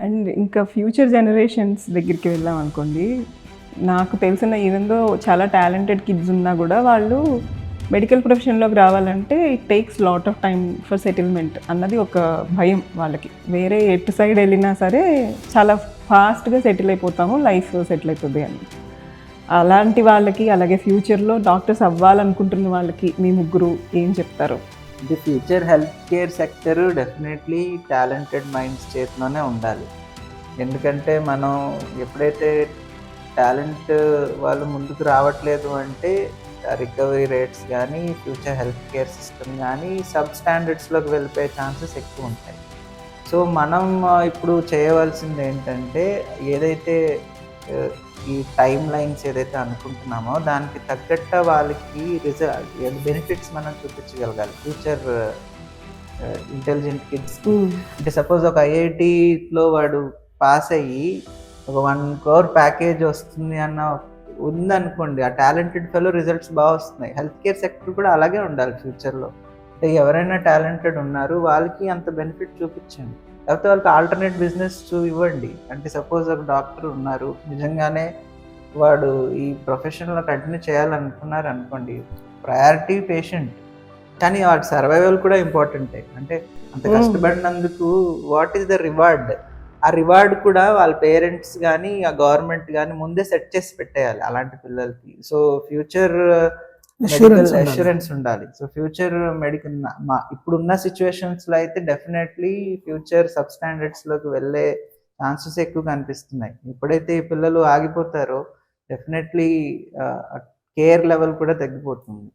And ఇంకా future generations దగ్గరికి వెళ్ళాం అనుకోండి, నాకు తెలిసిన ఈవెందో చాలా టాలెంటెడ్ కిడ్స్ ఉన్నా కూడా వాళ్ళు మెడికల్ ప్రొఫెషన్లోకి రావాలంటే it takes lot of time for settlement అన్నది ఒక భయం వాళ్ళకి. వేరే ఎటు సైడ్ వెళ్ళినా సరే చాలా ఫాస్ట్గా సెటిల్ అయిపోతాము, లైఫ్ సెటిల్ అయిపోద్ది అని. అలాంటి వాళ్ళకి, అలాగే ఫ్యూచర్లో డాక్టర్స్ అవ్వాలనుకుంటున్న వాళ్ళకి మీ ముగ్గురు ఏం చెప్తారు? The future health care sector definitely talented minds చేతిలోనే ఉండాలి. ఎందుకంటే మనం ఎప్పుడైతే టాలెంట్ వాళ్ళు ముందుకు రావట్లేదు అంటే రికవరీ రేట్స్ కానీ, ఫ్యూచర్ హెల్త్ కేర్ సిస్టమ్ కానీ సబ్ స్టాండర్డ్స్లోకి వెళ్ళిపోయే ఛాన్సెస్ ఎక్కువ ఉంటాయి. సో మనం ఇప్పుడు చేయవలసింది ఏంటంటే ఏదైతే ఈ టైమ్ లైన్స్ ఏదైతే అనుకుంటున్నామో దానికి తగ్గట్టు వాళ్ళకి బెనిఫిట్స్ మనం చూపించగలగాలి ఫ్యూచర్ ఇంటెలిజెంట్ కిడ్స్కి. అంటే సపోజ్ ఒక ఐఐటిలో వాడు పాస్ అయ్యి ఒక 1 crore ప్యాకేజ్ వస్తుంది అన్న ఉందనుకోండి, ఆ టాలెంటెడ్ ఫెలో రిజల్ట్స్ బాగా వస్తున్నాయి. హెల్త్ కేర్ సెక్టర్ కూడా అలాగే ఉండాలి ఫ్యూచర్లో. అంటే ఎవరైనా టాలెంటెడ్ ఉన్నారు వాళ్ళకి అంత బెనిఫిట్ చూపించండి, లేకపోతే వాళ్ళకి ఆల్టర్నేట్ బిజినెస్ ఇవ్వండి. అంటే సపోజ్ ఒక డాక్టర్ ఉన్నారు, నిజంగానే వాడు ఈ ప్రొఫెషన్లో కంటిన్యూ చేయాలనుకున్నారు అనుకోండి, ప్రయారిటీ పేషెంట్, కానీ వాడి సర్వైవల్ కూడా ఇంపార్టెంటే. అంటే అంత కష్టపడినందుకు వాట్ ఈస్ ద రివార్డ్? ఆ రివార్డ్ కూడా వాళ్ళ పేరెంట్స్ కానీ, ఆ గవర్నమెంట్ కానీ ముందే సెట్ చేసి పెట్టేయాలి అలాంటి పిల్లలకి. సో ఫ్యూచర్ మెడికల్ అష్యూరెన్స్ ఉండాలి. సో ఫ్యూచర్ మెడికల్ ఇప్పుడున్న సిచ్యువేషన్స్లో అయితే డెఫినెట్లీ ఫ్యూచర్ సబ్ స్టాండర్డ్స్లోకి వెళ్ళే ఛాన్సెస్ ఎక్కువ కనిపిస్తున్నాయి. ఎప్పుడైతే ఈ పిల్లలు ఆగిపోతారో డెఫినెట్లీ కేర్ లెవెల్ కూడా తగ్గిపోతుంది.